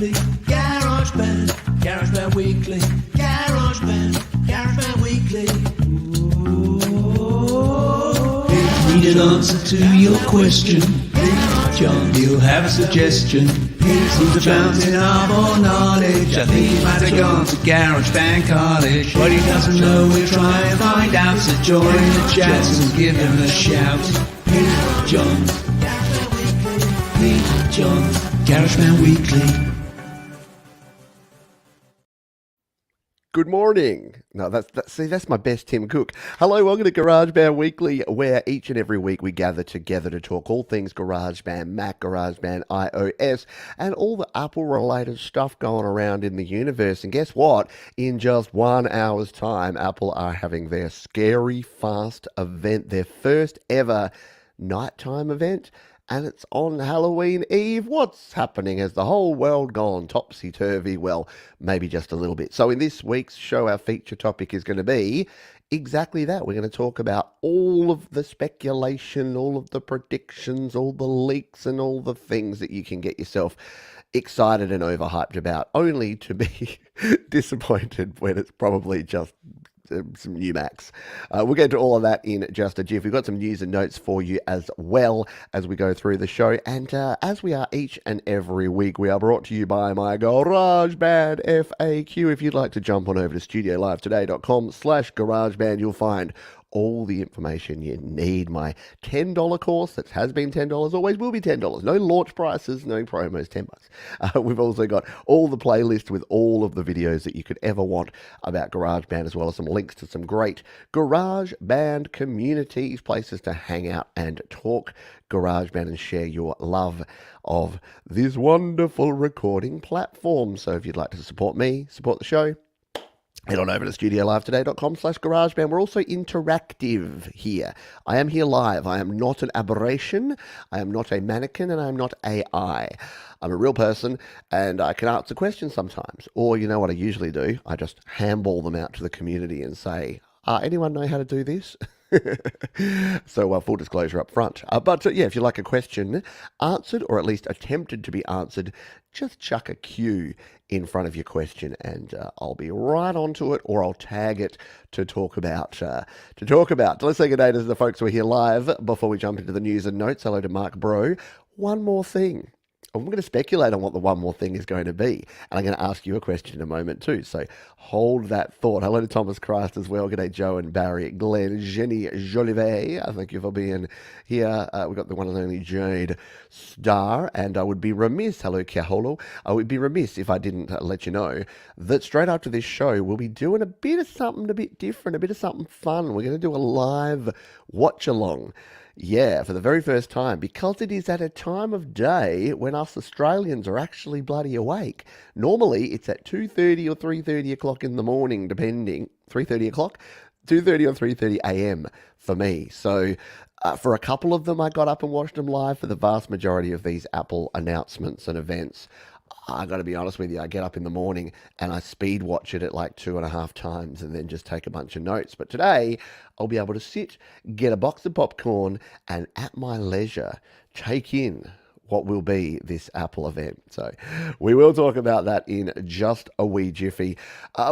Weekly, GarageBand, GarageBand Weekly, GarageBand Weekly. Need an answer to your question. John, you'll have a suggestion. He's a fountain of all knowledge. I think he might have gone to GarageBand College. What he doesn't know, we'll try and find out. So join the chat and give him a shout. Here's John. Here's John. GarageBand Weekly. Good morning. No, that's my best Tim Cook. Hello, welcome to GarageBand Weekly, where each and every week we gather together to talk all things GarageBand Mac, GarageBand iOS, and all the Apple-related stuff going around in the universe. And guess what? In just 1 hour's time, Apple are having their Scary Fast event, their first ever nighttime event. And it's on Halloween Eve. What's happening? Has the whole world gone topsy-turvy? Well, maybe just a little bit. So in this week's show, our feature topic is going to be exactly that. We're going to talk about all of the speculation, all of the predictions, all the leaks, and all the things that you can get yourself excited and overhyped about, only to be disappointed when it's probably just some new Macs. We'll get to all of that in just a jiff. We've got some news and notes for you as well as we go through the show. And as we are each and every week, we are brought to you by my GarageBand FAQ. If you'd like to jump on over to studiolive.today.com/GarageBand, you'll find all the information you need. My $10 course that has been $10, always will be $10. No launch prices, no promos, $10. We've also got all the playlists with all of the videos that you could ever want about GarageBand, as well as some links to some great GarageBand communities, places to hang out and talk GarageBand and share your love of this wonderful recording platform. So if you'd like to support me, support the show, head on over to studiolive.today.com/GarageBand. We're also interactive here. I am here live. I am not an aberration. I am not a mannequin, and I am not AI. I'm a real person, and I can answer questions sometimes. Or, you know what I usually do? I just handball them out to the community and say, anyone know how to do this? So full disclosure up front. But yeah, if you like a question answered, or at least attempted to be answered, just chuck a Q in front of your question, and I'll be right onto it, or I'll tag it to talk about. Let's say good day to the folks who are here live before we jump into the news and notes. Hello to Mark Bro. One more thing. I'm going to speculate on what the one more thing is going to be. And I'm going to ask you a question in a moment too. So hold that thought. Hello to Thomas Christ as well. G'day Joe and Barry, Glenn, Jenny, Jolivet. Thank you for being here. We've got the one and only Jade Star. And I would be remiss, hello Kiaholo, I would be remiss if I didn't let you know that straight after this show, we'll be doing a bit of something a bit different, a bit of something fun. We're going to do a live watch along. Yeah, for the very first time, because it is at a time of day when us Australians are actually bloody awake. Normally, it's at 2:30 or 3:30 o'clock in the morning, depending. 3:30 o'clock? 2:30 or 3:30 a.m. for me. So for a couple of them, I got up and watched them live. For the vast majority of these Apple announcements and events, I got to be honest with you, I get up in the morning and I speed watch it at like 2.5 times and then just take a bunch of notes. But today I'll be able to sit, get a box of popcorn, and at my leisure take in what will be this Apple event. So we will talk about that in just a wee jiffy.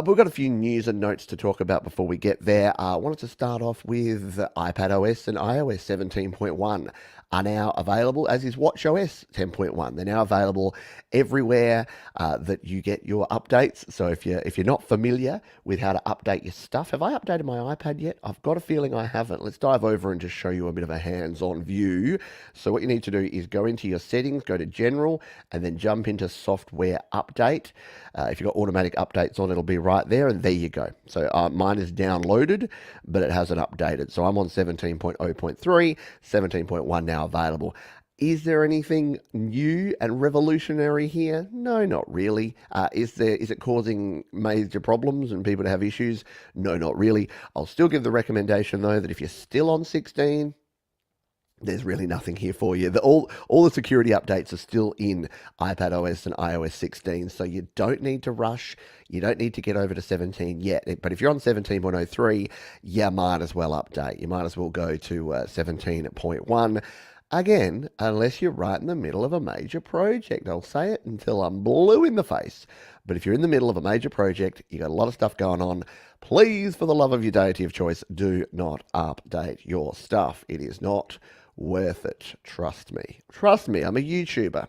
We've got a few news and notes to talk about before we get there. I wanted to start off with iPadOS and iOS 17.1 are now available, as is watchOS 10.1. They're now available everywhere that you get your updates. So if you're not familiar with how to update your stuff, have I updated my iPad yet? I've got a feeling I haven't. Let's dive over and just show you a bit of a hands-on view. So what you need to do is go into your settings, go to General, and then jump into Software Update. If you've got automatic updates on, it'll be right there, and there you go. So mine is downloaded, but it hasn't updated. So I'm on 17.0.3, 17.1 now available. Is there anything new and revolutionary here? No, not really. Is it causing major problems and people to have issues? No, not really. I'll still give the recommendation though that if you're still on 16, there's really nothing here for you. All the security updates are still in iPadOS and iOS 16, so you don't need to rush. You don't need to get over to 17 yet. But if you're on 17.03, you might as well update. You might as well go to 17.1. Again, unless you're right in the middle of a major project. I'll say it until I'm blue in the face. But if you're in the middle of a major project, you got a lot of stuff going on, please, for the love of your deity of choice, do not update your stuff. It is not worth it. Trust me. Trust me, I'm a YouTuber.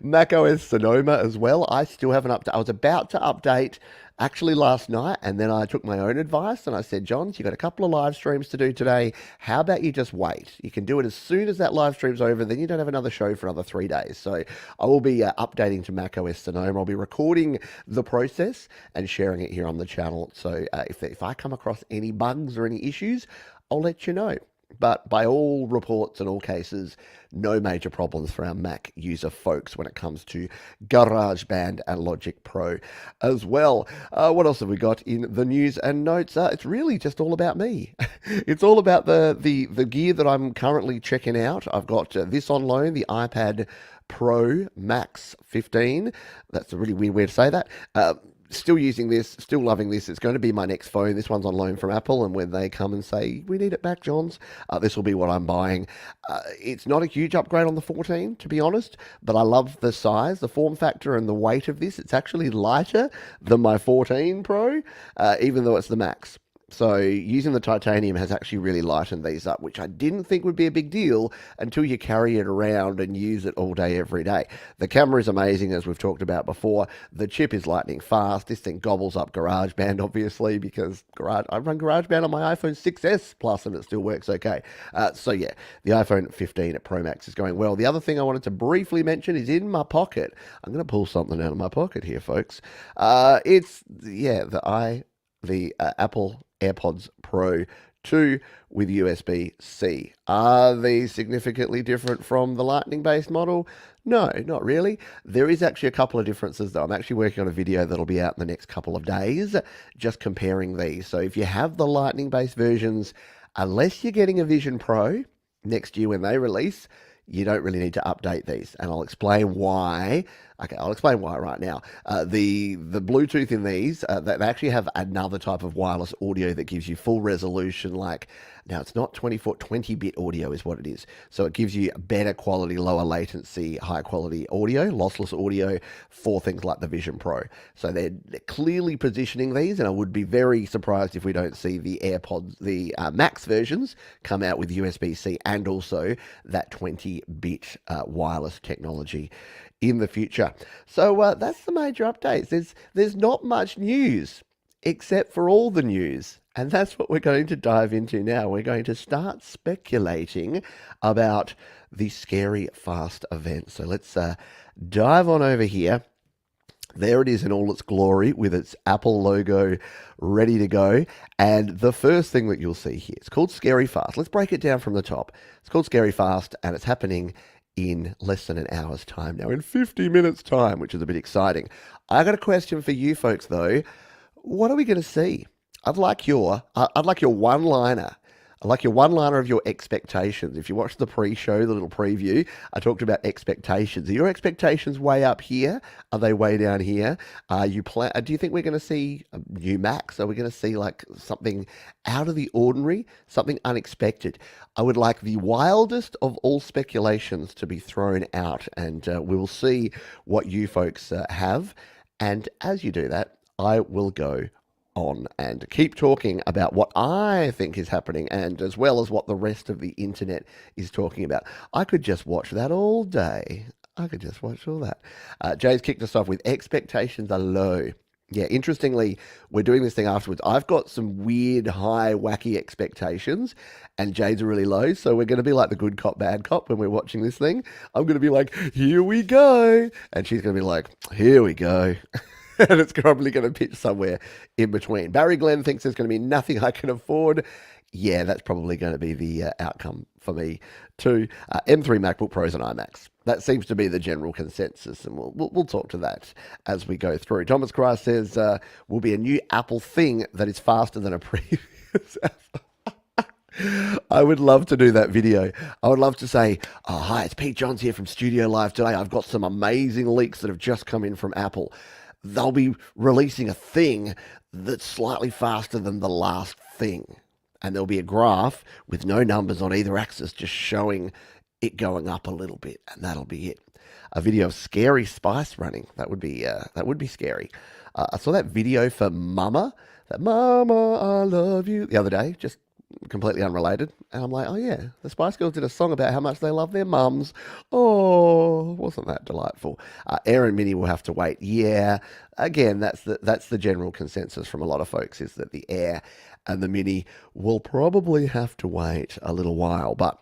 macOS Senoma as well. I still haven't updated. I was about to update actually last night, and then I took my own advice and I said, Johns, you got a couple of live streams to do today. How about you just wait? You can do it as soon as that live stream's over, then you don't have another show for another 3 days. So I will be updating to macOS Sonoma. I'll be recording the process and sharing it here on the channel. So if I come across any bugs or any issues, I'll let you know. But by all reports and all cases, no major problems for our Mac user folks when it comes to GarageBand and Logic Pro as well. What else have we got in the news and notes? It's really just all about me. It's all about the gear that I'm currently checking out. I've got this on loan, the iPad Pro Max 15. That's a really weird way to say that. Still using this, still loving this. It's going to be my next phone. This one's on loan from Apple, and when they come and say, we need it back, Johns, this will be what I'm buying. It's not a huge upgrade on the 14, to be honest, but I love the size, the form factor, and the weight of this. It's actually lighter than my 14 Pro, even though it's the Max. So using the titanium has actually really lightened these up, which I didn't think would be a big deal until you carry it around and use it all day, every day. The camera is amazing, as we've talked about before. The chip is lightning fast. This thing gobbles up GarageBand, obviously, because I run GarageBand on my iPhone 6S Plus and it still works okay. So yeah, the iPhone 15 Pro Max is going well. The other thing I wanted to briefly mention is in my pocket. I'm going to pull something out of my pocket here, folks. It's, yeah, the Apple AirPods Pro 2 with USB-C. Are these significantly different from the Lightning-based model? No, not really. There is actually a couple of differences, though. I'm actually working on a video that'll be out in the next couple of days, just comparing these. So if you have the Lightning-based versions, unless you're getting a Vision Pro next year when they release, you don't really need to update these, and I'll explain why. Okay, I'll explain why right now. The Bluetooth in these, they actually have another type of wireless audio that gives you full resolution. Now it's not 20-bit audio is what it is. So it gives you better quality, lower latency, high quality audio, lossless audio for things like the Vision Pro. So they're clearly positioning these, and I would be very surprised if we don't see the AirPods, the Max versions themes come out with USB-C and also that 20-bit wireless technology in the future. So that's the major updates. There's not much news except for all the news. And that's what we're going to dive into now. We're going to start speculating about the Scary Fast event. So let's dive on over here. There it is in all its glory with its Apple logo ready to go. And the first thing that you'll see here, it's called Scary Fast. Let's break it down from the top. It's called Scary Fast, and it's happening in less than an hour's time now, in 50 minutes time, which is a bit exciting. I got a question for you folks though. What are we going to see? I'd like your one-liner. I'd like your one-liner of your expectations. If you watch the pre-show, the little preview, I talked about expectations. Are your expectations way up here? Are they way down here? Do you think we're going to see new Macs? Are we going to see like something out of the ordinary, something unexpected? I would like the wildest of all speculations to be thrown out, and we will see what you folks have. And as you do that, I will go on and keep talking about what I think is happening, and as well as what the rest of the internet is talking about. I could just watch that all day. I could just watch all that. Jay's kicked us off with expectations are low. Yeah, interestingly, we're doing this thing afterwards. I've got some weird, high, wacky expectations, and Jay's are really low, so we're going to be like the good cop, bad cop when we're watching this thing. I'm going to be like, here we go, and she's going to be like, here we go. And it's probably going to pitch somewhere in between. Barry Glenn thinks there's going to be nothing I can afford. Yeah, that's probably going to be the outcome for me too. M3 MacBook Pros and iMacs. That seems to be the general consensus, and we'll talk to that as we go through. Thomas Christ says will be a new Apple thing that is faster than a previous Apple. I would love to do that video. I would love to say, oh, hi, it's Pete Johns here from Studio Live today. I've got some amazing leaks that have just come in from Apple. They'll be releasing a thing that's slightly faster than the last thing. And there'll be a graph with no numbers on either axis just showing it going up a little bit, and that'll be it. A video of Scary Spice running. That would be scary. I saw that video for Mama, that Mama, I love you, the other day, just completely unrelated. And I'm like, oh yeah, the Spice Girls did a song about how much they love their mums. Oh, wasn't that delightful? Air and Mini will have to wait. Yeah, again, that's the general consensus from a lot of folks, is that the Air and the Mini will probably have to wait a little while. But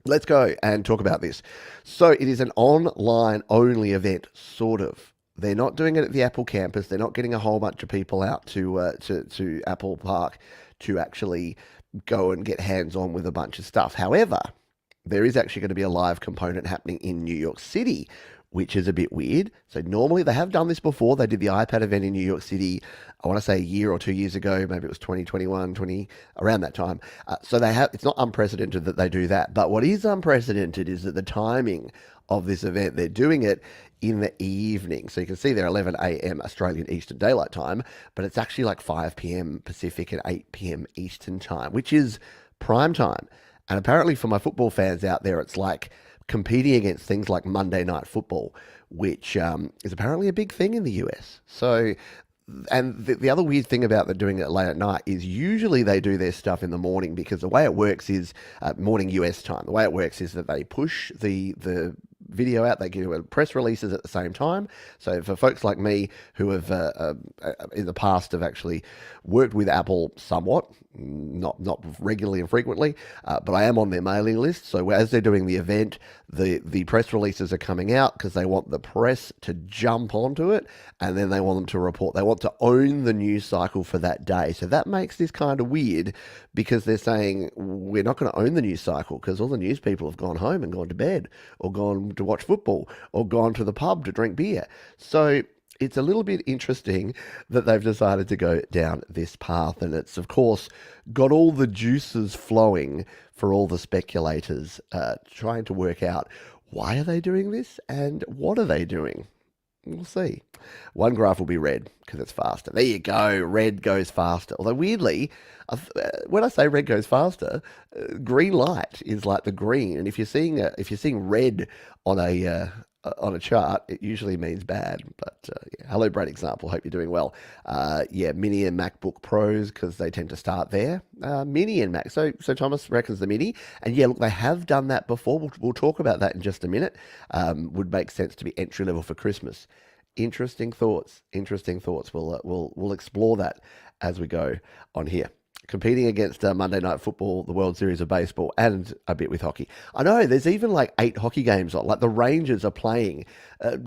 let's go and talk about this. So it is an online only event, sort of. They're not doing it at the Apple campus. They're not getting a whole bunch of people out to Apple Park to actually go and get hands-on with a bunch of stuff. However, there is actually going to be a live component happening in New York City, which is a bit weird. So normally they have done this before. They did the iPad event in New York City, I want to say a year or 2 years ago. Maybe it was 2021, around that time. So it's not unprecedented that they do that. But what is unprecedented is that the timing of this event, they're doing it in the evening. So you can see there 11 a.m. Australian Eastern Daylight Time, but it's actually like 5 p.m. Pacific and 8 p.m. Eastern Time, which is prime time. And apparently for my football fans out there, it's like competing against things like Monday Night Football, which is apparently a big thing in the US. So, and the other weird thing about them doing it late at night is usually they do their stuff in the morning, because the way it works is morning US time. The way it works is that they push the video out, they give press releases at the same time. So for folks like me who have in the past have actually worked with Apple somewhat, not regularly and frequently, but I am on their mailing list. So as they're doing the event, the press releases are coming out because they want the press to jump onto it, and then they want them to report. They want to own the news cycle for that day. So that makes this kind of weird, because they're saying we're not going to own the news cycle because all the news people have gone home and gone to bed, or gone to watch football, or gone to the pub to drink beer. So it's a little bit interesting that they've decided to go down this path, and it's of course got all the juices flowing for all the speculators trying to work out, why are they doing this and what are they doing? We'll see. One graph will be red because it's faster. There you go. Red goes faster. Although weirdly, when I say red goes faster, green light is like the green. And if you're seeing red on a chart, it usually means bad. But yeah. Hello, Brad Example. Hope you're doing well. Yeah, Mini and MacBook Pros, because they tend to start there. Mini and Mac. So Thomas reckons the Mini. And yeah, look, they have done that before. We'll talk about that in just a minute. Would make sense to be entry level for Christmas. Interesting thoughts. We'll explore that as we go on here. Competing against Monday Night Football, the World Series of Baseball, and a bit with hockey. I know, there's even like 8 hockey games on. Like the Rangers are playing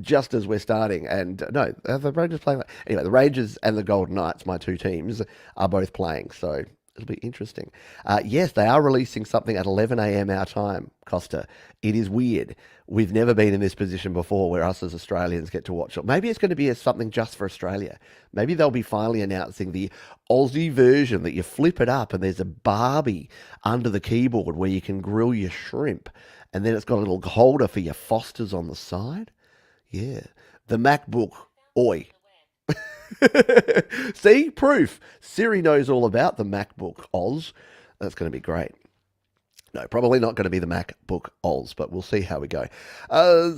just as we're starting. And no, are the Rangers playing? Anyway, the Rangers and the Golden Knights, my two teams, are both playing. So it'll be interesting. Yes, they are releasing something at 11 a.m. our time, Costa. It is weird. We've never been in this position before where us as Australians get to watch it. Maybe it's going to be something just for Australia. Maybe they'll be finally announcing the Aussie version that you flip it up and there's a Barbie under the keyboard where you can grill your shrimp. And then it's got a little holder for your Fosters on the side. Yeah. The MacBook. Oi. See? Proof. Siri knows all about the MacBook Oz. That's going to be great. No, probably not going to be the MacBook Oz, but we'll see how we go.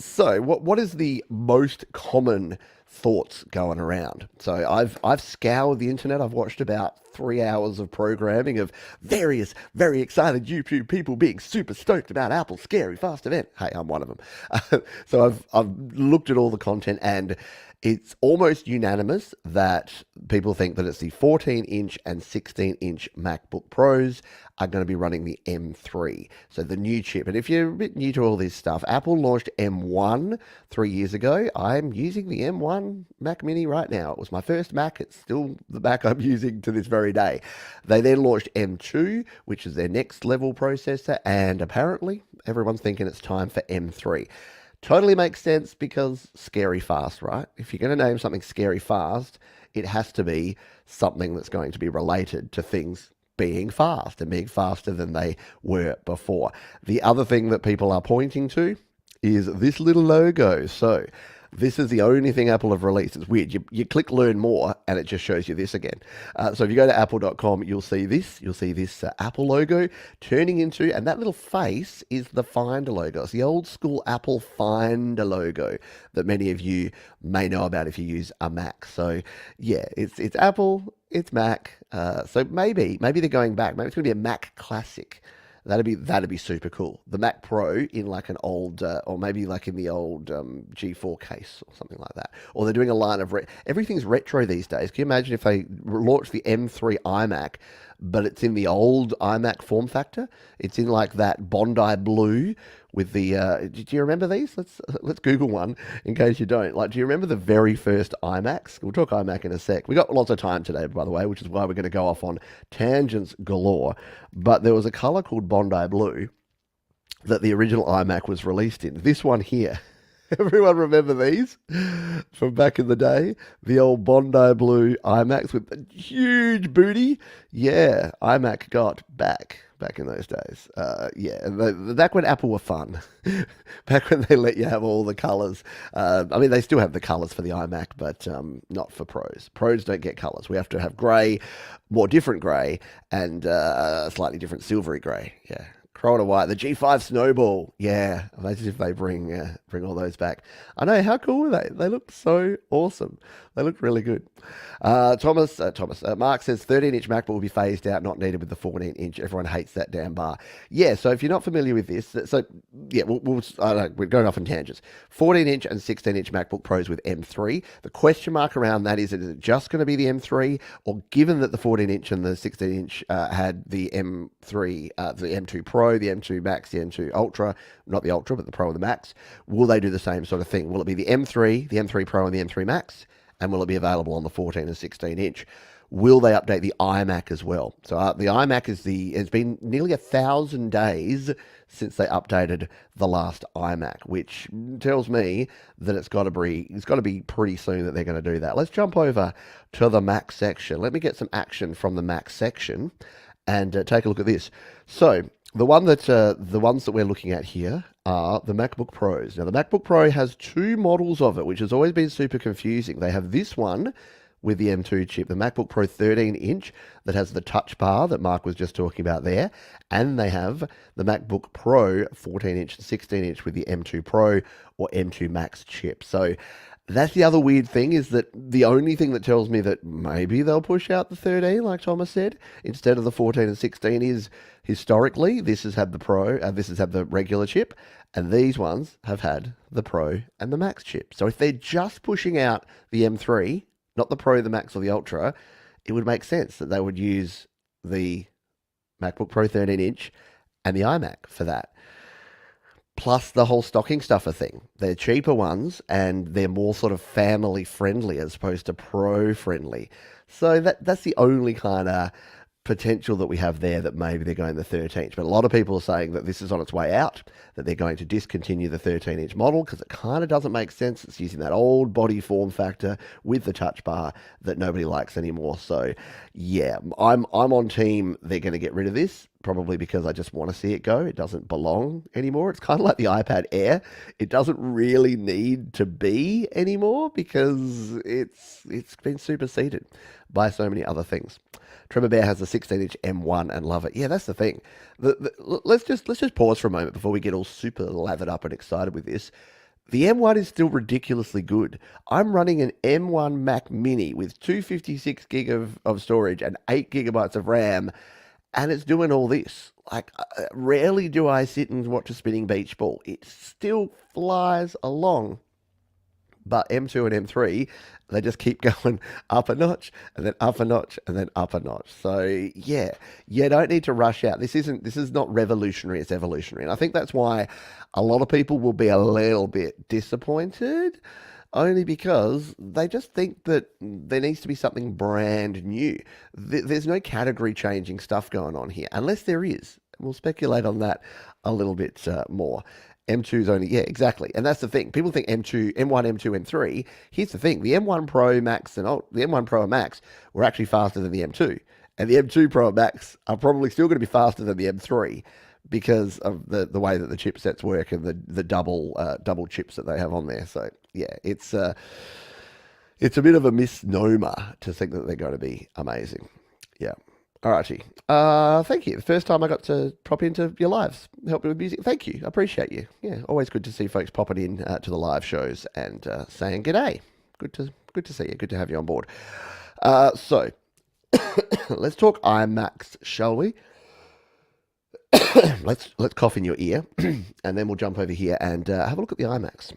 So what is the most common thoughts going around? So I've scoured the internet. I've watched about 3 hours of programming of various very excited YouTube people being super stoked about Apple's scary fast event. Hey, I'm one of them. So I've looked at all the content, and it's almost unanimous that people think that it's the 14-inch and 16-inch MacBook Pros are going to be running the M3, so the new chip. And if you're a bit new to all this stuff, Apple launched M1 3 years ago. I'm using the M1 Mac Mini right now. It was my first Mac. It's still the Mac I'm using to this very day. They then launched M2, which is their next level processor, and apparently everyone's thinking it's time for M3. Totally makes sense, because scary fast, right? If you're going to name something scary fast, it has to be something that's going to be related to things being fast and being faster than they were before. The other thing that people are pointing to is this little logo. So This is the only thing Apple have released. It's weird. You click learn more and it just shows you this again. So if you go to apple.com, you'll see this. You'll see this Apple logo turning into, and that little face is the Finder logo. It's the old school Apple Finder logo that many of you may know about if you use a Mac. So yeah, it's Apple, it's Mac. So maybe they're going back. Maybe it's going to be a Mac Classic. That'd be super cool. The Mac Pro in like an old, or maybe like in the old G4 case or something like that. Or they're doing a line of everything's retro these days. Can you imagine if they launched the M3 iMac, but it's in the old iMac form factor? It's in like that Bondi blue with the. Do you remember these? Let's Google one in case you don't. Like, do you remember the very first iMacs? We'll talk iMac in a sec. We got lots of time today, by the way, which is why we're going to go off on tangents galore. But there was a color called Bondi blue that the original iMac was released in. This one here. Everyone remember these from back in the day? The old Bondi blue iMacs with a huge booty. Yeah, iMac got back in those days. Yeah, and back when Apple were fun. Back when they let you have all the colors. I mean, they still have the colors for the iMac, but not for pros. Pros don't get colors. We have to have gray, more different gray, and a slightly different silvery gray. Yeah. Corona White, the G5 Snowball. Yeah, imagine if they bring all those back. I know, how cool were they? They look so awesome. They look really good. Mark says 13-inch MacBook will be phased out, not needed with the 14-inch. Everyone hates that damn bar. Yeah, so if you're not familiar with this, so yeah, we're going off on tangents. 14-inch and 16-inch MacBook Pros with M3. The question mark around that is it just going to be the M3, or given that the 14-inch and the 16-inch had the M3, the M2 Pro, the M2 Max, the M2 Ultra, not the Ultra, but the Pro and the Max, will they do the same sort of thing? Will it be the M3, the M3 Pro, and the M3 Max? And will it be available on the 14 and 16 inch? Will they update the iMac as well? So the iMac it's been nearly 1,000 days since they updated the last iMac, which tells me that it's got to be pretty soon that they're going to do that. Let's jump over to the Mac section. Let me get some action from the Mac section and take a look at this. So the ones that we're looking at here are the MacBook Pros. Now, the MacBook Pro has two models of it, which has always been super confusing. They have this one with the M2 chip, the MacBook Pro 13-inch that has the touch bar that Mark was just talking about there, and they have the MacBook Pro 14-inch and 16-inch with the M2 Pro or M2 Max chip. So that's the other weird thing, is that the only thing that tells me that maybe they'll push out the 13, like Thomas said, instead of the 14 and 16 is historically this has had the Pro, this has had the regular chip, and these ones have had the Pro and the Max chip. So if they're just pushing out the M3, not the Pro, the Max, or the Ultra, it would make sense that they would use the MacBook Pro 13-inch and the iMac for that. Plus the whole stocking stuffer thing. They're cheaper ones and they're more sort of family friendly as opposed to pro friendly. So that's the only kind of potential that we have there, that maybe they're going the 13-inch. But a lot of people are saying that this is on its way out, that they're going to discontinue the 13-inch model because it kind of doesn't make sense. It's using that old body form factor with the touch bar that nobody likes anymore. So yeah, I'm on team they're going to get rid of this, probably because I just want to see it go. It doesn't belong anymore. It's kind of like the iPad Air. It doesn't really need to be anymore because it's been superseded by so many other things. Trevor Bear has a 16-inch M1 and love it. Yeah, that's the thing. Let's just pause for a moment before we get all super lathered up and excited with this. The M1 is still ridiculously good. I'm running an M1 Mac Mini with 256 gig of storage and 8 gigabytes of RAM, and it's doing all this. Like, rarely do I sit and watch a spinning beach ball. It still flies along. But M2 and M3, they just keep going up a notch, and then up a notch, and then up a notch. So yeah, you don't need to rush out. This is not revolutionary, it's evolutionary. And I think that's why a lot of people will be a little bit disappointed, only because they just think that there needs to be something brand new. There's no category changing stuff going on here, unless there is. We'll speculate on that a little bit more. M2's only, yeah, exactly. And that's the thing. People think M1, M2, M3. Here's the thing. The M1 Pro Max the M1 Pro and Max were actually faster than the M2. And the M2 Pro and Max are probably still going to be faster than the M3. because of the way that the chipsets work and the double chips that they have on there. So yeah, it's a bit of a misnomer to think that they're going to be amazing. Yeah. All righty. Thank you. The first time I got to pop into your lives, help me with music. Thank you. I appreciate you. Yeah, always good to see folks popping in to the live shows and saying g'day. Good to see you. Good to have you on board. So let's talk iMacs, shall we? let's cough in your ear, and then we'll jump over here and have a look at the iMacs.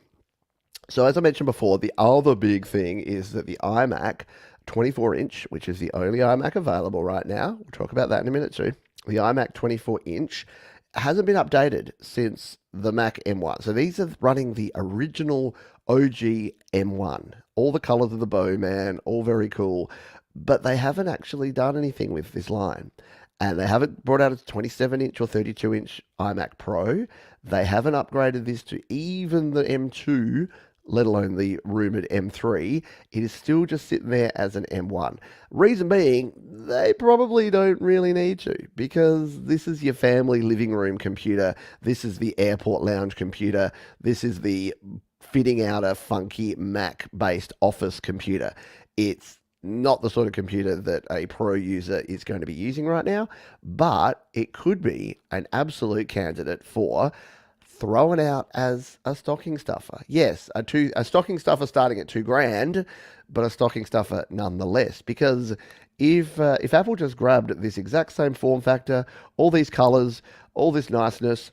So as I mentioned before, the other big thing is that the iMac 24-inch, which is the only iMac available right now, we'll talk about that in a minute too, the iMac 24-inch hasn't been updated since the Mac M1. So these are running the original OG M1. All the colors of the bow, man, all very cool, but they haven't actually done anything with this line. And they haven't brought out a 27-inch or 32-inch iMac Pro. They haven't upgraded this to even the M2, let alone the rumored M3. It is still just sitting there as an M1. Reason being, they probably don't really need to, because this is your family living room computer. This is the airport lounge computer. This is the fitting out a funky Mac-based office computer. It's not the sort of computer that a pro user is going to be using right now, but it could be an absolute candidate for throwing out as a stocking stuffer. Yes, a stocking stuffer starting at $2,000, but a stocking stuffer nonetheless. Because if Apple just grabbed this exact same form factor, all these colors, all this niceness,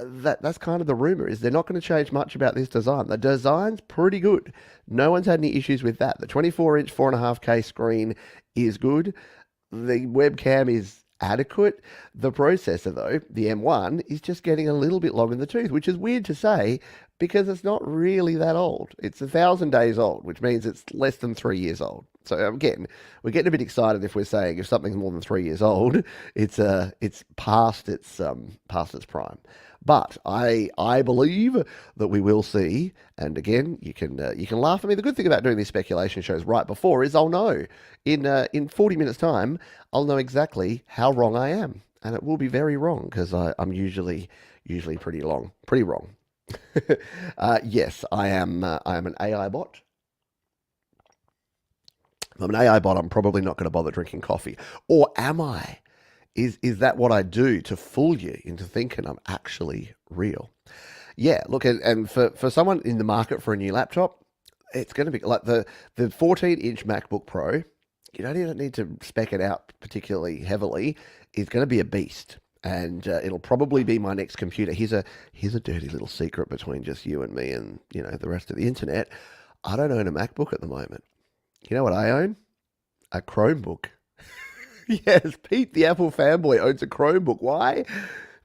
that's kind of the rumor, is they're not going to change much about this design. The design's pretty good. No one's had any issues with that. The 24-inch 4.5K screen is good. The webcam is adequate. The processor, though, the M1, is just getting a little bit long in the tooth, which is weird to say because it's not really that old. It's 1,000 days old, which means it's less than 3 years old. So again, we're getting a bit excited if we're saying if something's more than 3 years old, it's past its prime. But I believe that we will see, and again, you can laugh at me. The good thing about doing these speculation shows right before is I'll know in 40 minutes time, I'll know exactly how wrong I am, and it will be very wrong because I'm usually pretty wrong. Yes, I am an AI bot. If I'm an AI bot, I'm probably not going to bother drinking coffee. Or am I? Is that what I do to fool you into thinking I'm actually real? Yeah, look, and for someone in the market for a new laptop, it's going to be like the 14-inch MacBook Pro. You don't even need to spec it out particularly heavily. It's going to be a beast. And it'll probably be my next computer. Here's a dirty little secret between just you and me and the rest of the internet. I don't own a MacBook at the moment. You know what I own? A Chromebook. Yes, Pete, the Apple fanboy, owns a Chromebook. Why?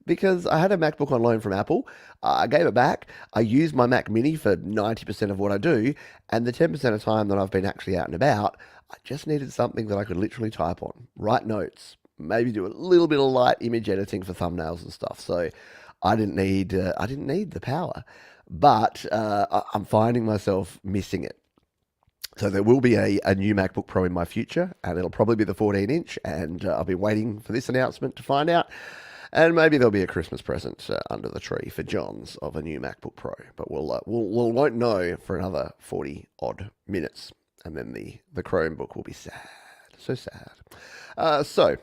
Because I had a MacBook on loan from Apple. I gave it back. I used my Mac Mini for 90% of what I do. And the 10% of time that I've been actually out and about, I just needed something that I could literally type on, write notes, maybe do a little bit of light image editing for thumbnails and stuff. So I didn't need the power. But I'm finding myself missing it. So there will be a new MacBook Pro in my future, and it'll probably be the 14-inch, and I'll be waiting for this announcement to find out. And maybe there'll be a Christmas present under the tree for John's of a new MacBook Pro. But we won't know for another 40-odd minutes, and then the Chromebook will be sad. So sad. So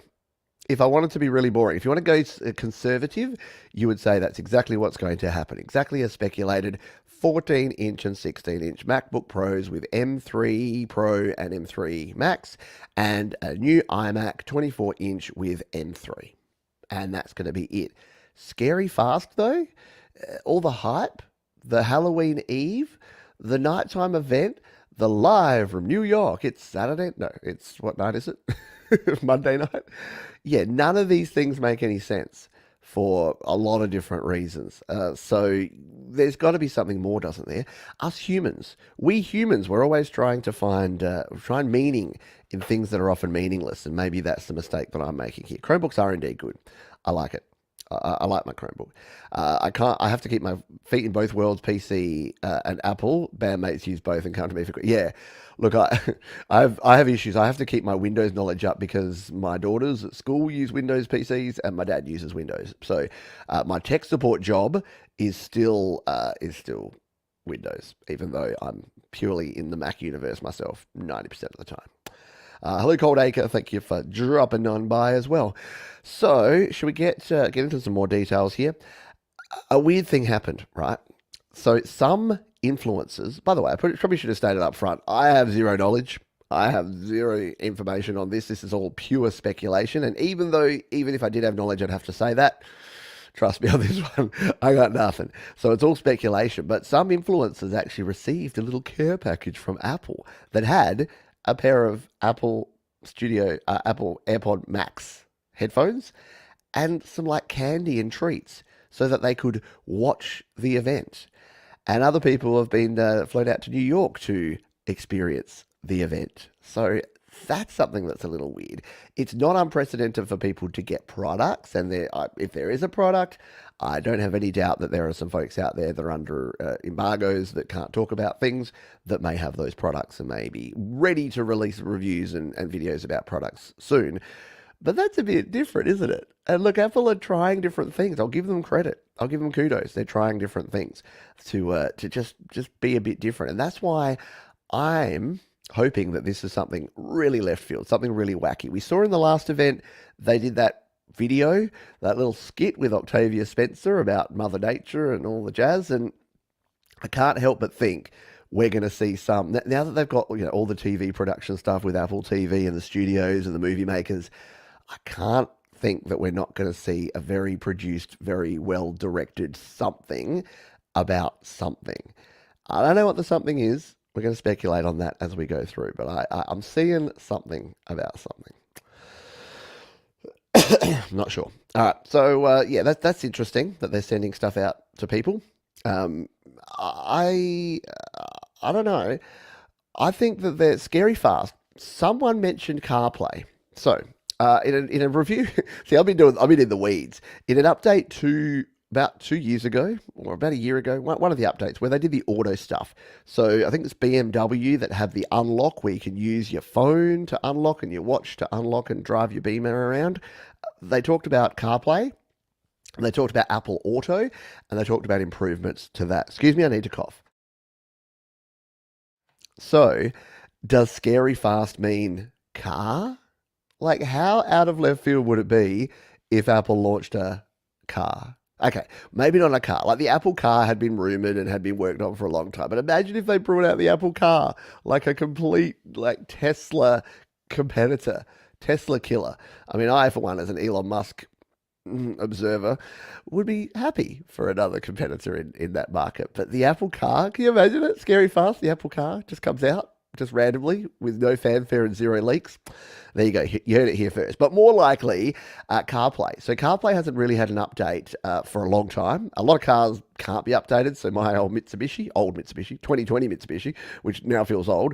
if I wanted to be really boring, if you want to go conservative, you would say that's exactly what's going to happen. Exactly as speculated. 14-inch and 16-inch MacBook Pros with M3 Pro and M3 Max, and a new iMac 24-inch with M3. And that's going to be it. Scary fast, though. All the hype, the Halloween Eve, the nighttime event, the live from New York. It's Saturday. No, it's what night is it? Monday night. Yeah, none of these things make any sense for a lot of different reasons. So there's got to be something more, doesn't there? Us humans, we're always trying to find meaning in things that are often meaningless, and maybe that's the mistake that I'm making here. Chromebooks are indeed good. I like it. I like my Chromebook. I have to keep my feet in both worlds, PC and Apple. Bandmates use both and come to me for, yeah. Look, I have issues. I have to keep my Windows knowledge up because my daughters at school use Windows PCs and my dad uses Windows. So my tech support job is still Windows, even though I'm purely in the Mac universe myself 90% of the time. Hello, Cold Acre. Thank you for dropping on by as well. So, should we get into some more details here? A weird thing happened, right? So, some influencers, by the way, I probably should have stated up front, I have zero knowledge. I have zero information on this. This is all pure speculation. And even if I did have knowledge, I'd have to say that. Trust me on this one, I got nothing. So it's all speculation. But some influencers actually received a little care package from Apple that had a pair of Apple AirPod Max headphones and some like candy and treats so that they could watch the event. And other people have been flown out to New York to experience the event. So that's something that's a little weird. It's not unprecedented for people to get products, and if there is a product, I don't have any doubt that there are some folks out there that are under embargoes that can't talk about things that may have those products and may be ready to release reviews and videos about products soon. But that's a bit different, isn't it? And look, Apple are trying different things. I'll give them credit. I'll give them kudos. They're trying different things to just be a bit different. And that's why I'm hoping that this is something really left field, something really wacky. We saw in the last event, they did that video, that little skit with Octavia Spencer about Mother Nature and all the jazz. And I can't help but think we're going to see some, now that they've got all the TV production stuff with Apple TV and the studios and the movie makers, I can't think that we're not going to see a very produced, very well directed something about something. I don't know what the something is. We're going to speculate on that as we go through, but I'm seeing something about something. I'm not sure. All right, so yeah, that's interesting that they're sending stuff out to people. I don't know. I think that they're scary fast. Someone mentioned CarPlay. So in a review, see, I've been in the weeds. In an update to about 2 years ago, or about a year ago, one of the updates where they did the auto stuff. So I think it's BMW that have the unlock where you can use your phone to unlock and your watch to unlock and drive your Beamer around. They talked about CarPlay, and they talked about Apple Auto, and they talked about improvements to that. Excuse me, I need to cough. So, does scary fast mean car? Like, how out of left field would it be if Apple launched a car? Okay, maybe not a car. Like the Apple car had been rumored and had been worked on for a long time. But imagine if they brought out the Apple car, like a complete Tesla competitor, Tesla killer. I mean, I, for one, as an Elon Musk observer, would be happy for another competitor in that market. But the Apple car, can you imagine it? Scary fast, the Apple car just comes out. Just randomly with no fanfare and zero leaks. There you go. You heard it here first. But more likely, CarPlay. So CarPlay hasn't really had an update for a long time. A lot of cars can't be updated. So my old Mitsubishi, 2020 Mitsubishi, which now feels old,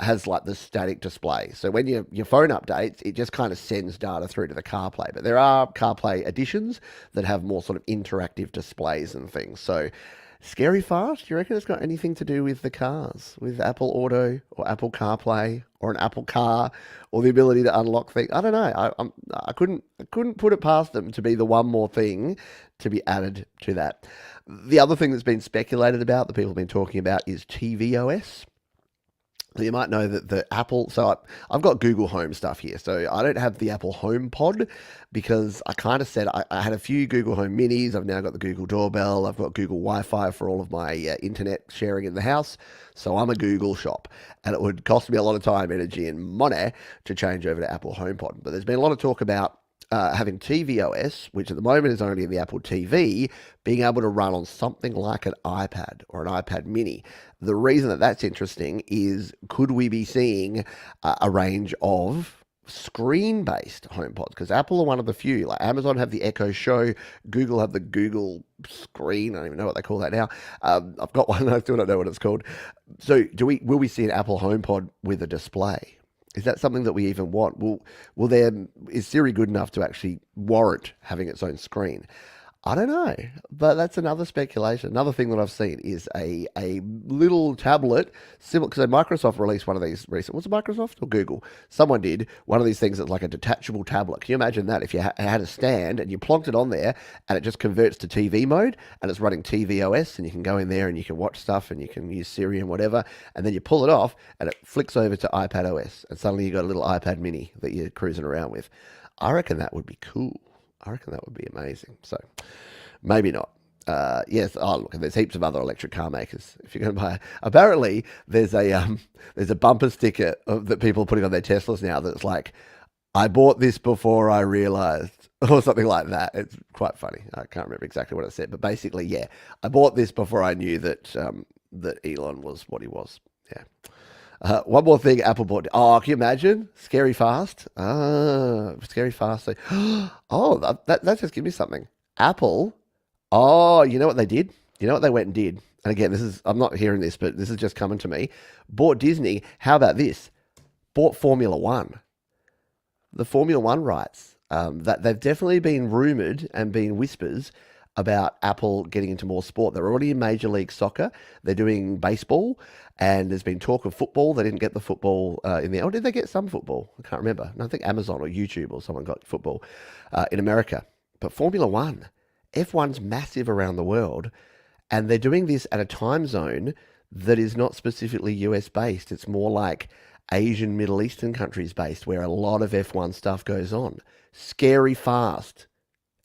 has like the static display. So when your phone updates, it just kind of sends data through to the CarPlay. But there are CarPlay editions that have more sort of interactive displays and things. So scary fast? Do you reckon it's got anything to do with the cars, with Apple Auto or Apple CarPlay or an Apple car or the ability to unlock things? I don't know. I couldn't put it past them to be the one more thing to be added to that. The other thing that's been speculated about, that people have been talking about, is tvOS. You might know that the Apple, so I've got Google Home stuff here. So I don't have the Apple Home Pod because I kind of said I had a few Google Home Minis. I've now got the Google Doorbell. I've got Google Wi-Fi for all of my internet sharing in the house. So I'm a Google shop, and it would cost me a lot of time, energy, and money to change over to Apple Home Pod. But there's been a lot of talk about having tvOS, which at the moment is only in the Apple TV, being able to run on something like an iPad or an iPad mini. The reason that that's interesting is, could we be seeing a range of screen-based HomePods? Because Apple are one of the few. Like Amazon have the Echo Show, Google have the Google Screen. I don't even know what they call that now. I've got one, I still don't know what it's called. So will we see an Apple HomePod with a display? Is that something that we even want? Is Siri good enough to actually warrant having its own screen? I don't know, but that's another speculation. Another thing that I've seen is a little tablet, similar because Microsoft released one of these recent. Was it Microsoft or Google? Someone did one of these things that's like a detachable tablet. Can you imagine that if you had a stand and you plonked it on there and it just converts to TV mode and it's running tvOS and you can go in there and you can watch stuff and you can use Siri and whatever, and then you pull it off and it flicks over to iPadOS and suddenly you got a little iPad mini that you're cruising around with. I reckon that would be cool. I reckon that would be amazing. So maybe not. Yes. Oh, look, there's heaps of other electric car makers. If you're going to buy, apparently there's a bumper sticker that people are putting on their Teslas now that's like, "I bought this before I realized," or something like that. It's quite funny. I can't remember exactly what it said, but basically, yeah, I bought this before I knew that that Elon was what he was. Yeah. One more thing, Apple bought. Oh, can you imagine? Scary fast. Scary fast. Oh, that just gives me something. Apple. Oh, you know what they did? You know what they went and did? And again, I'm not hearing this, but this is just coming to me. Bought Disney. How about this? Bought Formula One. The Formula One rights. That they've definitely been rumored and been whispers about Apple getting into more sport. They're already in Major League Soccer. They're doing baseball, and there's been talk of football. They didn't get the football in there. Or did they get some football? I can't remember. No, I think Amazon or YouTube or someone got football in America. But Formula One, F1's massive around the world, and they're doing this at a time zone that is not specifically US based. It's more like Asian, Middle Eastern countries based, where a lot of F1 stuff goes on. Scary fast.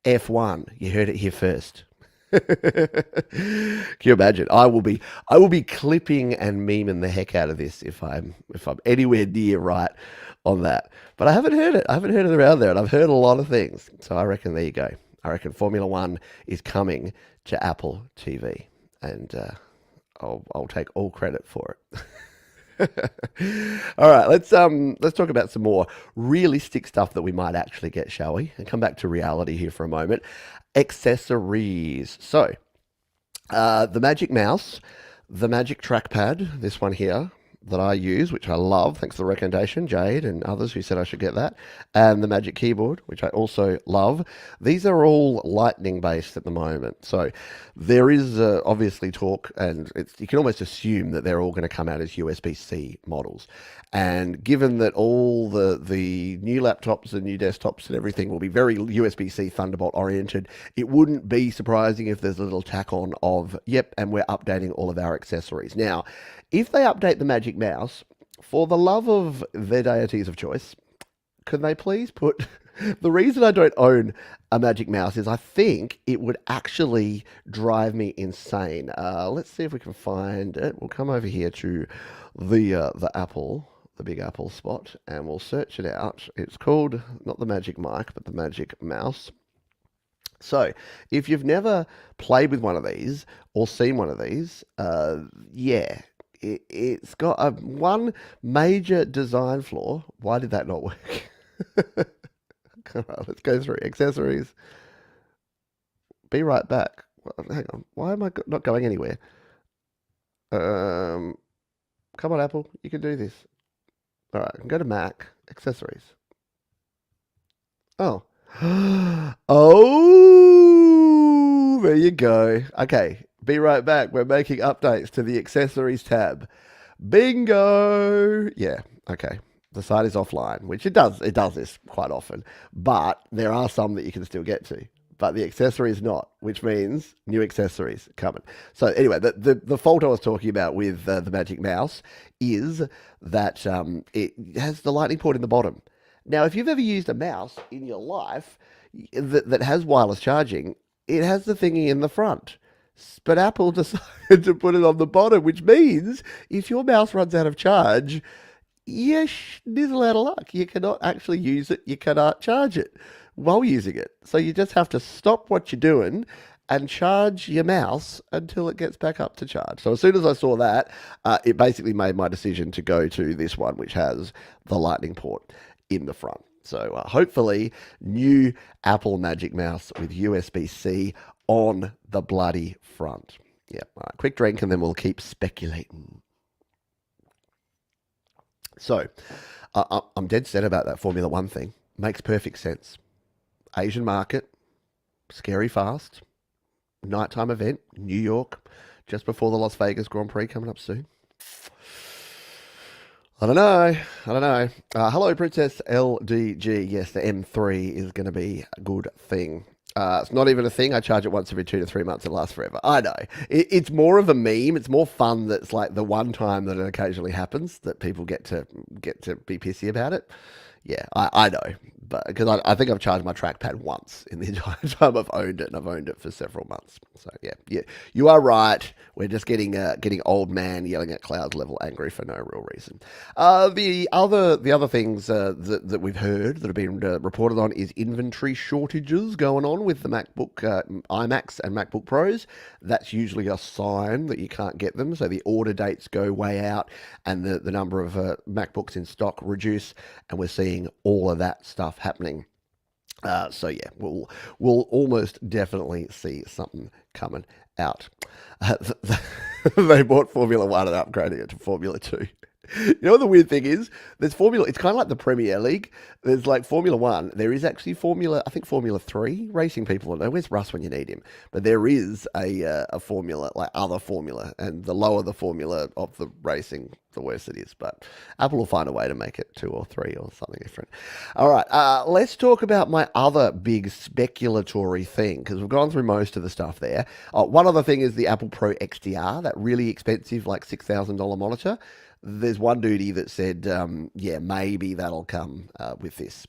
F1. You heard it here first. Can you imagine? I will be clipping and memeing the heck out of this if I'm anywhere near right on that. But I haven't heard it. I haven't heard it around there, and I've heard a lot of things. So I reckon there you go. I reckon Formula One is coming to Apple TV, and I'll take all credit for it. All right, let's talk about some more realistic stuff that we might actually get, shall we? And come back to reality here for a moment. Accessories. So, the Magic Mouse, the Magic Trackpad, this one here that I use, which I love, thanks for the recommendation, Jade and others who said I should get that, and the Magic Keyboard, which I also love. These are all Lightning based at the moment. So there is obviously talk, and you can almost assume that they're all going to come out as USB-C models. And given that all the new laptops and new desktops and everything will be very USB-C Thunderbolt oriented, it wouldn't be surprising if there's a little tack on of, yep, and we're updating all of our accessories. Now, if they update the Magic Mouse, for the love of their deities of choice, can they please put... The reason I don't own a Magic Mouse is I think it would actually drive me insane. Let's see if we can find it. We'll come over here to the Apple, the big Apple spot, and we'll search it out. It's called, not the Magic Mic, but the Magic Mouse. So, if you've never played with one of these or seen one of these, yeah, it's got one major design flaw. Why did that not work? All right, let's go through accessories. Be right back. Hang on. Why am I not going anywhere? Come on, Apple. You can do this. All right, I can go to Mac. Accessories. Oh. Oh, there you go. Okay, be right back. We're making updates to the accessories tab. Bingo. Yeah, okay. The site is offline, which it does this quite often, but there are some that you can still get to. But the accessory is not, which means new accessories coming. So anyway, the fault I was talking about with the Magic Mouse is that it has the lightning port in the bottom. Now, if you've ever used a mouse in your life that has wireless charging, it has the thingy in the front. But Apple decided to put it on the bottom, which means if your mouse runs out of charge, you nizzle out of luck. You cannot actually use it. You cannot charge it while using it. So you just have to stop what you're doing and charge your mouse until it gets back up to charge. So as soon as I saw that, it basically made my decision to go to this one, which has the lightning port in the front. So hopefully new Apple Magic Mouse with USB-C on the bloody front. Yeah, all right, quick drink and then we'll keep speculating. So, I'm dead set about that Formula One thing. Makes perfect sense. Asian market, scary fast, nighttime event, New York, just before the Las Vegas Grand Prix coming up soon. I don't know. Hello, Princess LDG. Yes, the M3 is going to be a good thing. It's not even a thing. I charge it once every 2 to 3 months. It lasts forever. I know. It's more of a meme. It's more fun. That's like the one time that it occasionally happens that people get to be pissy about it. Yeah, I know, but because I think I've charged my trackpad once in the entire time I've owned it, and I've owned it for several months. So yeah, you are right. We're just getting old man yelling at cloud level angry for no real reason. The other things that we've heard that have been reported on is inventory shortages going on with the MacBook iMacs and MacBook Pros. That's usually a sign that you can't get them. So the order dates go way out, and the number of MacBooks in stock reduce, and we're seeing all of that stuff happening. So yeah, we'll almost definitely see something coming out. They bought Formula One and upgraded it to Formula Two. You know what the weird thing is? There's Formula. It's kind of like the Premier League. There's like Formula One. There is actually Formula 3 racing people. No, where's Russ when you need him? But there is a formula, like other formula, and the lower the formula of the racing, the worse it is. But Apple will find a way to make it 2 or 3 or something different. All right, let's talk about my other big speculatory thing, because we've gone through most of the stuff there. One other thing is the Apple Pro XDR, that really expensive, like $6,000 monitor. There's one duty that said, yeah, maybe that'll come with this.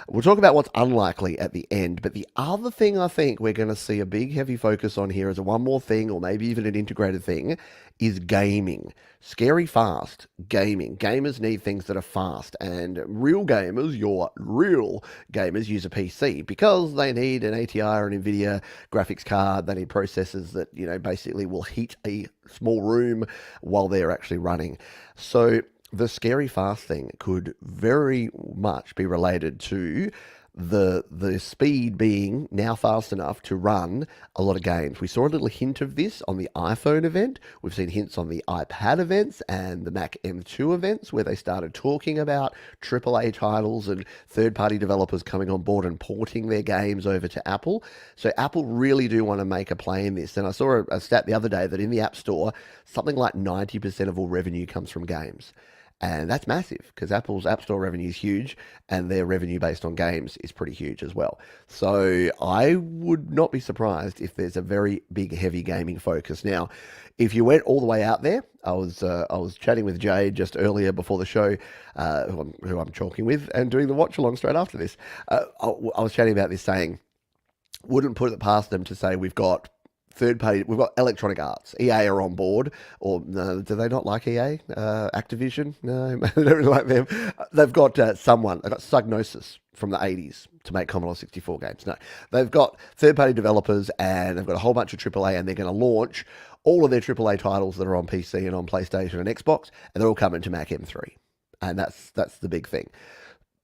We'll talk about what's unlikely at the end, but the other thing I think we're going to see a big heavy focus on here as a one more thing, or maybe even an integrated thing, is gaming. Scary fast gaming. Gamers need things that are fast, and real gamers, your real gamers, use a PC because they need an ATI or an NVIDIA graphics card. They need processors that, basically will heat a small room while they're actually running. So the scary fast thing could very much be related to the speed being now fast enough to run a lot of games. We saw a little hint of this on the iPhone event. We've seen hints on the iPad events and the Mac M2 events, where they started talking about AAA titles and third-party developers coming on board and porting their games over to Apple. So Apple really do want to make a play in this. And I saw a stat the other day that in the App Store, something like 90% of all revenue comes from games. And that's massive, because Apple's App Store revenue is huge, and their revenue based on games is pretty huge as well. So I would not be surprised if there's a very big, heavy gaming focus. Now, if you went all the way out there, I was chatting with Jade just earlier before the show, who I'm talking with, and doing the watch along straight after this. I was chatting about this, saying, wouldn't put it past them to say we've got we've got Electronic Arts. EA are on board, or no, do they not like EA? Activision? No, they don't really like them. They've got someone, they've got Psygnosis from the 80s to make Commodore 64 games. No, they've got third-party developers, and they've got a whole bunch of AAA, and they're going to launch all of their AAA titles that are on PC and on PlayStation and Xbox, and they're all coming to Mac M3. And that's the big thing.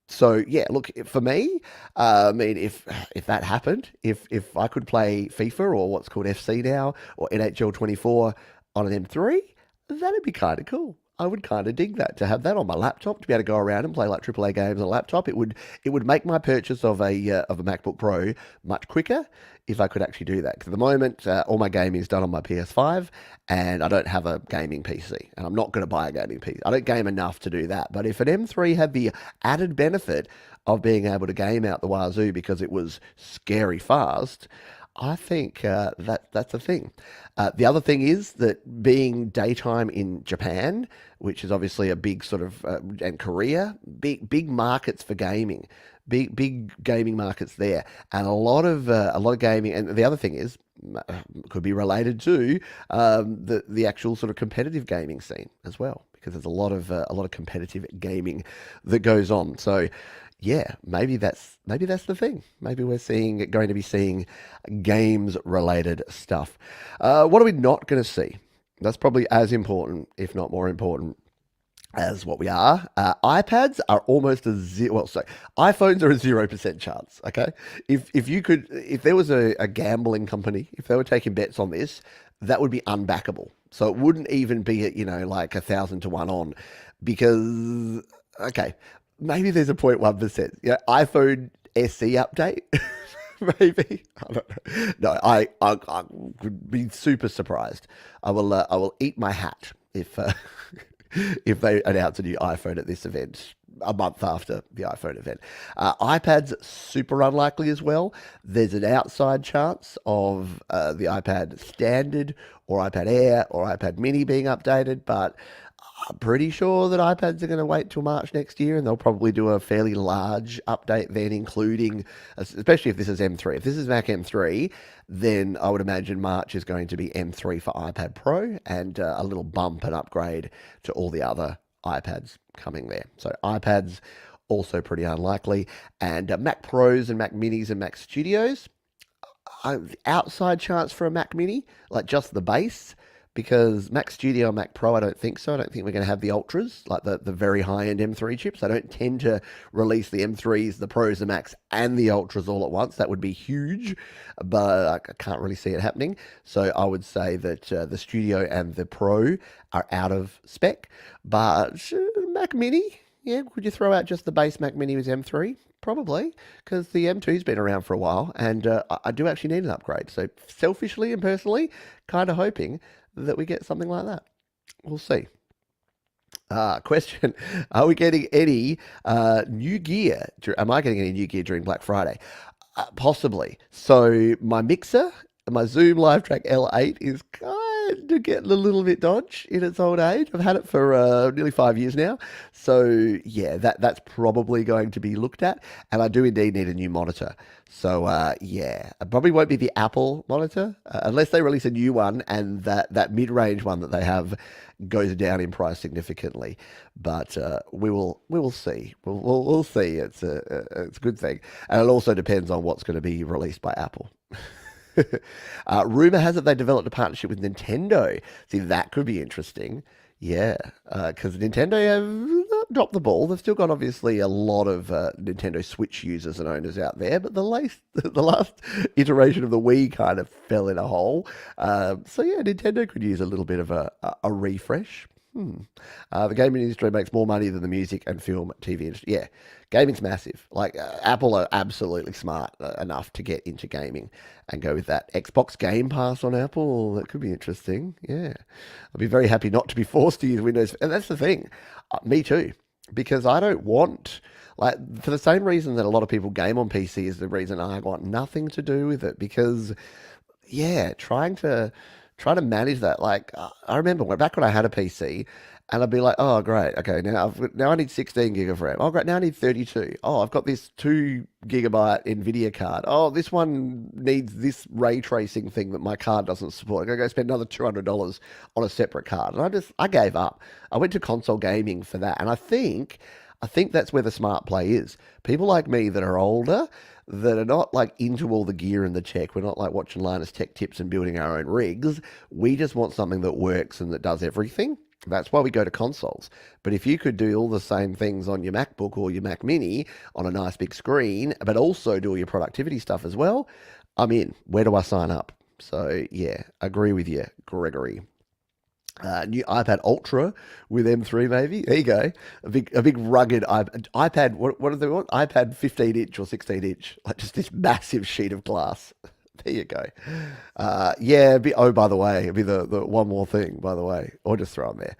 So yeah, look, for me, I mean, if that happened, if I could play FIFA or what's called FC now, or NHL 24 on an M3, that'd be kind of cool. I would kind of dig that, to have that on my laptop, to be able to go around and play like AAA games on a laptop. It would make my purchase of a MacBook Pro much quicker if I could actually do that. Because at the moment, all my gaming is done on my PS5, and I don't have a gaming PC, and I'm not going to buy a gaming PC. I don't game enough to do that. But if an M3 had the added benefit of being able to game out the wazoo because it was scary fast, I think that's a thing. The other thing is that being daytime in Japan, which is obviously a big sort of, and Korea, big markets for gaming, big gaming markets there, and a lot of gaming. And the other thing is, could be related to the actual sort of competitive gaming scene as well, because there's a lot of competitive gaming that goes on. So yeah, maybe that's the thing. Maybe we're going to be seeing games related stuff. What are we not going to see? That's probably as important, if not more important, as what we are. iPads are almost a zero. Well, sorry, iPhones are a 0% chance. Okay, if there was a gambling company, if they were taking bets on this, that would be unbackable. So it wouldn't even be like 1,000 to 1 on, because okay, maybe there's a 0.1%. Yeah, iPhone SE update. Maybe. I don't know. No, I would be super surprised. I will eat my hat if if they announce a new iPhone at this event a month after the iPhone event. iPad's super unlikely as well. There's an outside chance of the iPad Standard or iPad Air or iPad Mini being updated, but I'm pretty sure that iPads are going to wait till March next year, and they'll probably do a fairly large update then, including, especially if this is M3. If this is Mac M3, then I would imagine March is going to be M3 for iPad Pro and a little bump and upgrade to all the other iPads coming there. So iPads also pretty unlikely, and Mac Pros and Mac Minis and Mac Studios, outside chance for a Mac Mini, like just the base. Because Mac Studio and Mac Pro, I don't think so. I don't think we're going to have the Ultras, like the very high-end M3 chips. I don't tend to release the M3s, the Pros, the Macs, and the Ultras all at once. That would be huge, but I can't really see it happening. So I would say that the Studio and the Pro are out of spec. But Mac Mini, yeah, would you throw out just the base Mac Mini with M3? Probably, because the M2's been around for a while, and I do actually need an upgrade. So selfishly and personally, kind of hoping that we get something like that. We'll see. Question: are we getting any new gear? Am I getting any new gear during Black Friday? Possibly. So my mixer, my Zoom LiveTrack L8 is kind of getting a little bit dodge in its old age. I've had it for nearly 5 years now. So yeah, that's probably going to be looked at. And I do indeed need a new monitor. So yeah, it probably won't be the Apple monitor unless they release a new one and that mid-range one that they have goes down in price significantly. But we will see. We'll see. It's a good thing, and it also depends on what's going to be released by Apple. Rumor has it they developed a partnership with Nintendo. See, that could be interesting. Yeah, because Nintendo have dropped the ball. They've still got obviously a lot of Nintendo Switch users and owners out there, but the last iteration of the Wii kind of fell in a hole. So yeah, Nintendo could use a little bit of a refresh. The gaming industry makes more money than the music and film TV industry. Yeah, gaming's massive. Like Apple are absolutely smart enough to get into gaming and go with that. Xbox Game Pass on Apple, that could be interesting. Yeah, I'd be very happy not to be forced to use Windows. And that's the thing, me too, because I don't want, like, for the same reason that a lot of people game on PC is the reason I want nothing to do with it. Because yeah, trying to manage that. Like, I remember back when I had a PC, and I'd be like, oh, great. Okay, now I need 16 gig of RAM. Oh, great. Now I need 32. Oh, I've got this 2 gigabyte NVIDIA card. Oh, this one needs this ray tracing thing that my card doesn't support. I'm going to go spend another $200 on a separate card. And I gave up. I went to console gaming for that. And I think that's where the smart play is. People like me that are older, that are not like into all the gear and the tech. We're not like watching Linus Tech Tips and building our own rigs. We just want something that works and that does everything. That's why we go to consoles. But if you could do all the same things on your MacBook or your Mac Mini on a nice big screen, but also do all your productivity stuff as well, I'm in. Where do I sign up? So yeah, agree with you, Gregory. New iPad Ultra with M3 maybe. There you go. A big rugged iPad. What do they want? iPad 15-inch or 16-inch. Like just this massive sheet of glass. There you go. Yeah. By the way, it'd be the one more thing. By the way, or just throw them there.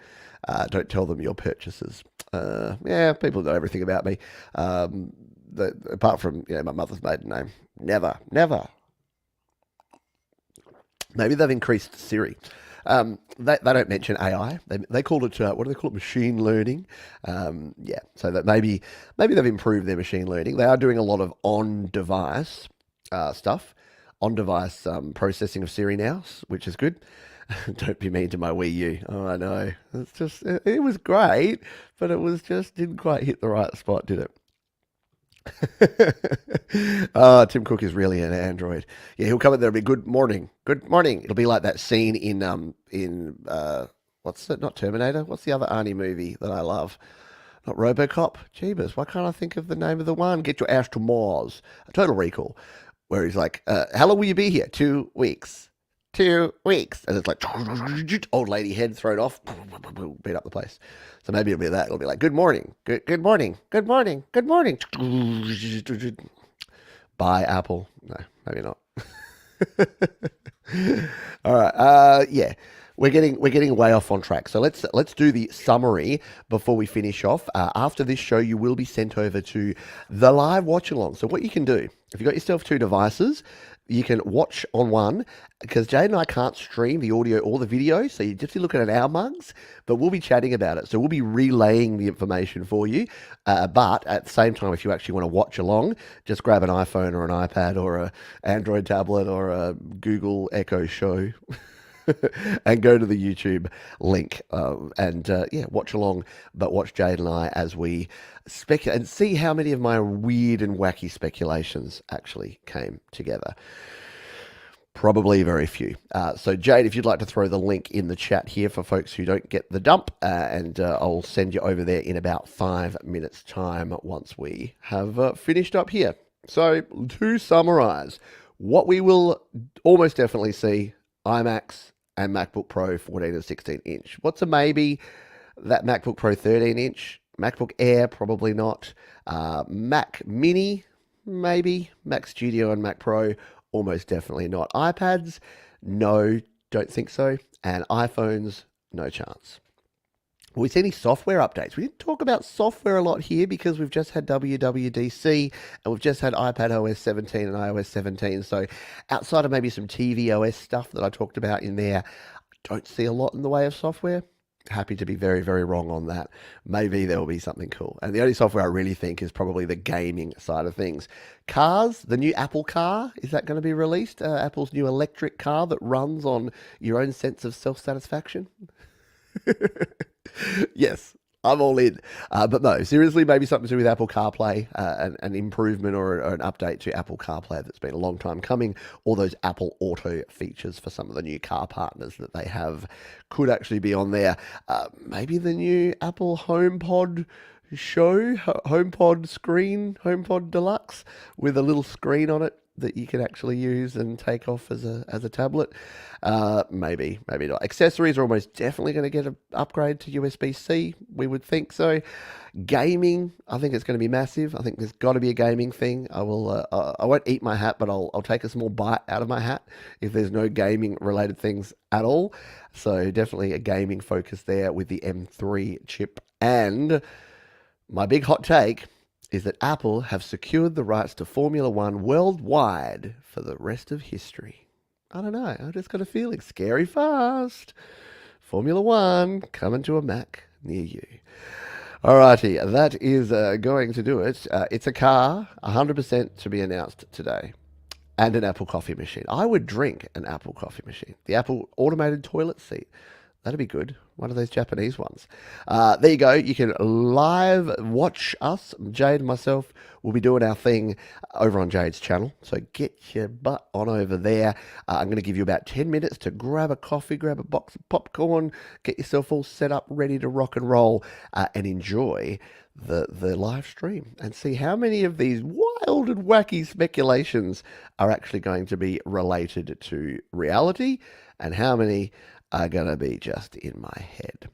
Don't tell them your purchases. Yeah, people know everything about me. Apart from my mother's maiden name. Never. Maybe they've increased Siri. They don't mention AI. They call it what do they call it? Machine learning. Yeah, so that maybe they've improved their machine learning. They are doing a lot of on-device stuff, on-device processing of Siri now, which is good. Don't be mean to my Wii U. Oh, I know. It's just it was great, but it was just didn't quite hit the right spot, did it? Tim Cook is really an android. Yeah, he'll come in there and be good morning. It'll be like that scene in what's it? Not Terminator. What's the other Arnie movie that I love? Not RoboCop. Jeebus, why can't I think of the name of the one? Get your ass to Mars. Total Recall, where he's like, how long will you be here? 2 weeks. 2 weeks. And it's like, old lady head thrown off, beat up the place. So maybe it'll be that. It'll be like, good morning. Good morning. Buy Apple. No, maybe not. All right. Yeah. We're getting way off on track. So let's do the summary before we finish off. After this show, you will be sent over to the live watch along. So what you can do, if you've got yourself two devices, you can watch on one, because Jade and I can't stream the audio or the video, so you just be looking at our mugs, but we'll be chatting about it. So we'll be relaying the information for you. But at the same time, if you actually want to watch along, just grab an iPhone or an iPad or an Android tablet or a Google Echo Show. And go to the YouTube link and watch along, but watch Jade and I as we speculate and see how many of my weird and wacky speculations actually came together. Probably very few. So Jade, if you'd like to throw the link in the chat here for folks who don't get the dump, and I'll send you over there in about 5 minutes time once we have finished up here. So to summarize, what we will almost definitely see, iMacs and MacBook Pro 14 and 16 inch. What's a maybe? That MacBook Pro 13 inch. MacBook Air, probably not. Mac Mini, maybe. Mac Studio and Mac Pro, almost definitely not. iPads, no, don't think so. And iPhones, no chance. Will we see any software updates? We didn't talk about software a lot here because we've just had WWDC and we've just had iPadOS 17 and iOS 17. So outside of maybe some tvOS stuff that I talked about in there, I don't see a lot in the way of software. Happy to be very, very wrong on that. Maybe there will be something cool. And the only software I really think is probably the gaming side of things. Cars, the new Apple car, is that going to be released? Apple's new electric car that runs on your own sense of self-satisfaction? Yes, I'm all in. But no, seriously, maybe something to do with Apple CarPlay, an improvement or an update to Apple CarPlay that's been a long time coming, or those Apple Auto features for some of the new car partners that they have could actually be on there. Maybe the new Apple HomePod HomePod screen, HomePod Deluxe, with a little screen on it that you can actually use and take off as a tablet. Maybe not. Accessories are almost definitely going to get an upgrade to USB-C. We would think so. Gaming, I think it's going to be massive. I think there's got to be a gaming thing. I won't eat my hat, but I'll take a small bite out of my hat if there's no gaming related things at all. So definitely a gaming focus there with the M3 chip. And my big hot take is that Apple have secured the rights to Formula One worldwide for the rest of history. I don't know. I just got a feeling. Scary fast. Formula One coming to a Mac near you. Alrighty, that is going to do it. It's a car, 100% to be announced today. And an Apple coffee machine. I would drink an Apple coffee machine. The Apple automated toilet seat. That'd be good. One of those Japanese ones. There you go. You can live watch us. Jade and myself will be doing our thing over on Jade's channel. So get your butt on over there. I'm going to give you about 10 minutes to grab a coffee, grab a box of popcorn, get yourself all set up, ready to rock and roll, and enjoy the live stream and see how many of these wild and wacky speculations are actually going to be related to reality and how many are going to be just in my head.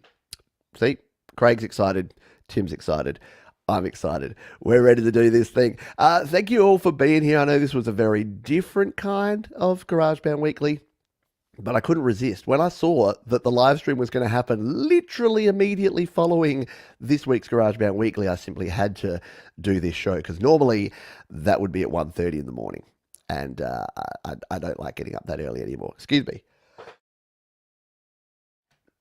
See, Craig's excited, Tim's excited, I'm excited. We're ready to do this thing. Thank you all for being here. I know this was a very different kind of GarageBand Weekly, but I couldn't resist. When I saw that the live stream was going to happen literally immediately following this week's GarageBand Weekly, I simply had to do this show, because normally that would be at 1:30 in the morning, and I don't like getting up that early anymore. Excuse me.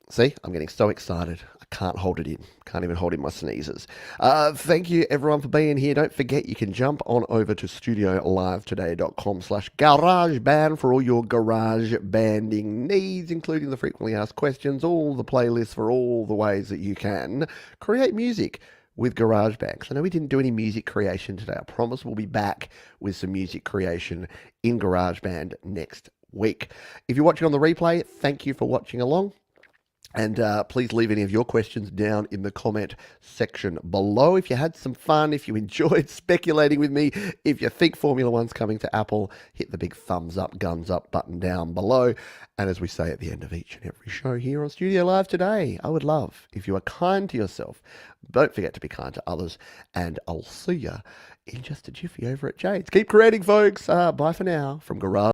See, I'm getting so excited. I can't hold it in. Can't even hold in my sneezes. Thank you, everyone, for being here. Don't forget, you can jump on over to studiolivetoday.com/GarageBand for all your garage banding needs, including the frequently asked questions, all the playlists for all the ways that you can create music with GarageBand. 'Cause I know we didn't do any music creation today. I promise we'll be back with some music creation in GarageBand next week. If you're watching on the replay, thank you for watching along. And please leave any of your questions down in the comment section below. If you had some fun, if you enjoyed speculating with me, if you think Formula One's coming to Apple, hit the big thumbs up, guns up button down below. And as we say at the end of each and every show here on Studio Live today, I would love if you are kind to yourself. Don't forget to be kind to others. And I'll see you in just a jiffy over at Jade's. Keep creating, folks. Bye for now from Garage.